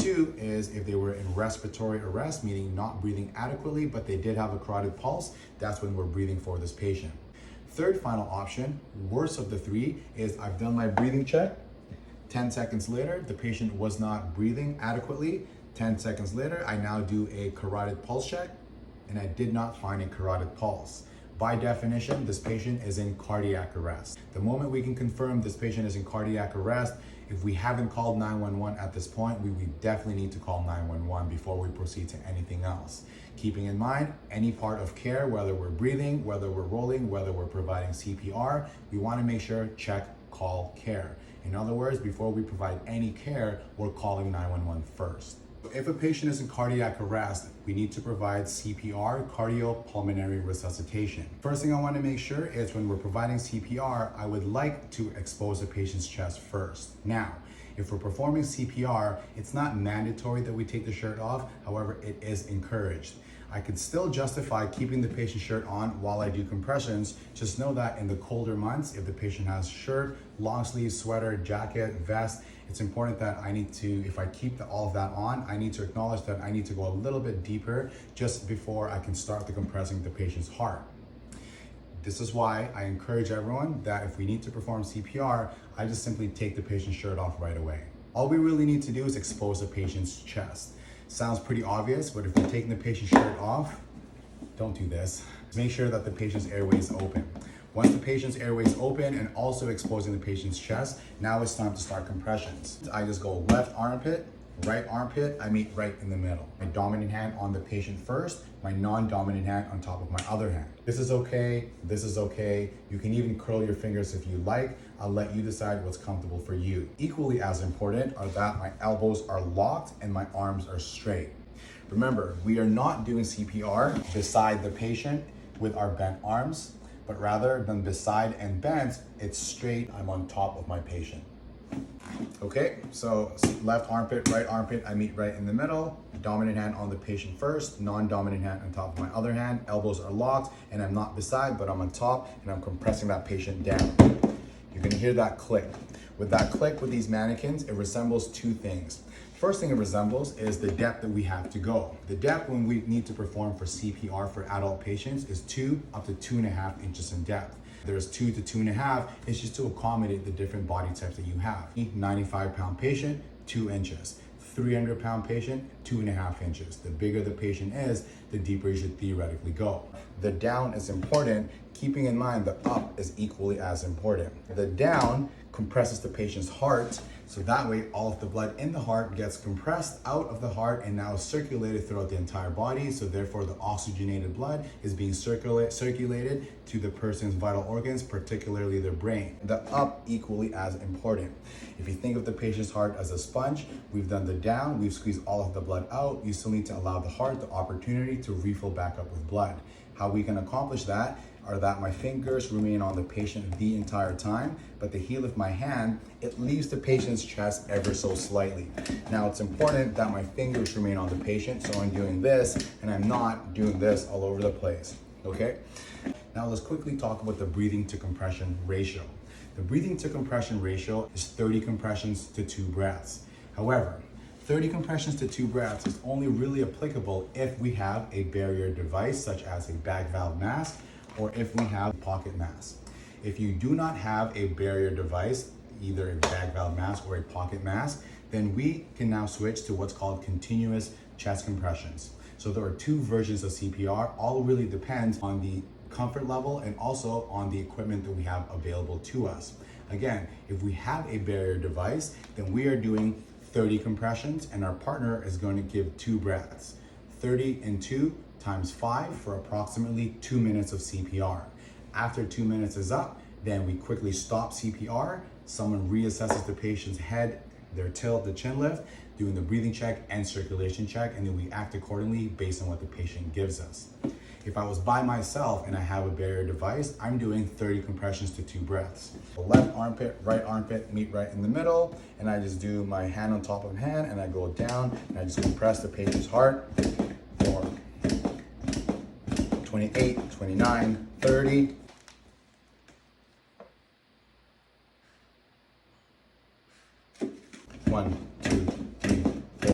2 is if they were in respiratory arrest, meaning not breathing adequately, but they did have a carotid pulse, that's when we're breathing for this patient. Third final option, worst of the 3, is I've done my breathing check. 10 seconds later, the patient was not breathing adequately. 10 seconds later, I now do a carotid pulse check, and I did not find a carotid pulse. By definition, this patient is in cardiac arrest. The moment we can confirm this patient is in cardiac arrest, if we haven't called 911 at this point, we definitely need to call 911 before we proceed to anything else. Keeping in mind, any part of care, whether we're breathing, whether we're rolling, whether we're providing CPR, we want to make sure, check, call, care. In other words, before we provide any care, we're calling 911 first. If a patient is in cardiac arrest, we need to provide CPR, cardiopulmonary resuscitation. First thing I want to make sure is when we're providing CPR, I would like to expose the patient's chest first. Now, if we're performing CPR, it's not mandatory that we take the shirt off. However, it is encouraged. I could still justify keeping the patient's shirt on while I do compressions. Just know that in the colder months, if the patient has shirt, long sleeve, sweater, jacket, vest, it's important that if I keep all of that on, I need to acknowledge that I need to go a little bit deeper just before I can start the compressing the patient's heart. This is why I encourage everyone that if we need to perform CPR, I just simply take the patient's shirt off right away. All we really need to do is expose the patient's chest. Sounds pretty obvious, but if we're taking the patient's shirt off, don't do this. Make sure that the patient's airway is open. Once the patient's airway is open and also exposing the patient's chest, now it's time to start compressions. I just go left armpit, right armpit, I meet right in the middle. My dominant hand on the patient first, my non-dominant hand on top of my other hand. This is okay, this is okay. You can even curl your fingers if you like. I'll let you decide what's comfortable for you. Equally as important are that my elbows are locked and my arms are straight. Remember, we are not doing CPR beside the patient with our bent arms, but rather than beside and bent, it's straight, I'm on top of my patient. Okay, so left armpit, right armpit, I meet right in the middle. Dominant hand on the patient first, non-dominant hand on top of my other hand. Elbows are locked and I'm not beside, but I'm on top and I'm compressing that patient down. You're gonna hear that click. With that click with these mannequins, it resembles 2 things. First thing it resembles is the depth that we have to go. The depth when we need to perform for CPR for adult patients is 2 up to 2.5 inches in depth. There's 2 to 2.5, it's just to accommodate the different body types that you have. 95-pound patient, 2 inches. 300-pound patient, 2.5 inches. The bigger the patient is, the deeper you should theoretically go. The down is important, keeping in mind the up is equally as important. The down compresses the patient's heart, so that way all of the blood in the heart gets compressed out of the heart and now circulated throughout the entire body, so therefore the oxygenated blood is being circulated to the person's vital organs, particularly their brain. The up equally as important. If you think of the patient's heart as a sponge, we've done the down, we've squeezed all of the blood out, you still need to allow the heart the opportunity to refill back up with blood. How we can accomplish that are that my fingers remain on the patient the entire time, but the heel of my hand, it leaves the patient's chest ever so slightly. Now it's important that my fingers remain on the patient, so I'm doing this and I'm not doing this all over the place, okay? Now let's quickly talk about the breathing to compression ratio. The breathing to compression ratio is 30 compressions to 2 breaths. However, 30 compressions to 2 breaths is only really applicable if we have a barrier device such as a bag valve mask or if we have a pocket mask. If you do not have a barrier device, either a bag valve mask or a pocket mask, then we can now switch to what's called continuous chest compressions. So there are 2 versions of CPR. All really depends on the comfort level and also on the equipment that we have available to us. Again, if we have a barrier device, then we are doing 30 compressions and our partner is going to give 2 breaths. 30 and 2 times 5 for approximately 2 minutes of CPR. After 2 minutes is up, then we quickly stop CPR. Someone reassesses the patient's head, their tilt, the chin lift, doing the breathing check and circulation check, and then we act accordingly based on what the patient gives us. If I was by myself and I have a barrier device, I'm doing 30 compressions to 2 breaths. The left armpit, right armpit meet right in the middle, and I just do my hand on top of hand and I go down and I just compress the patient's heart for 28, 29, 30,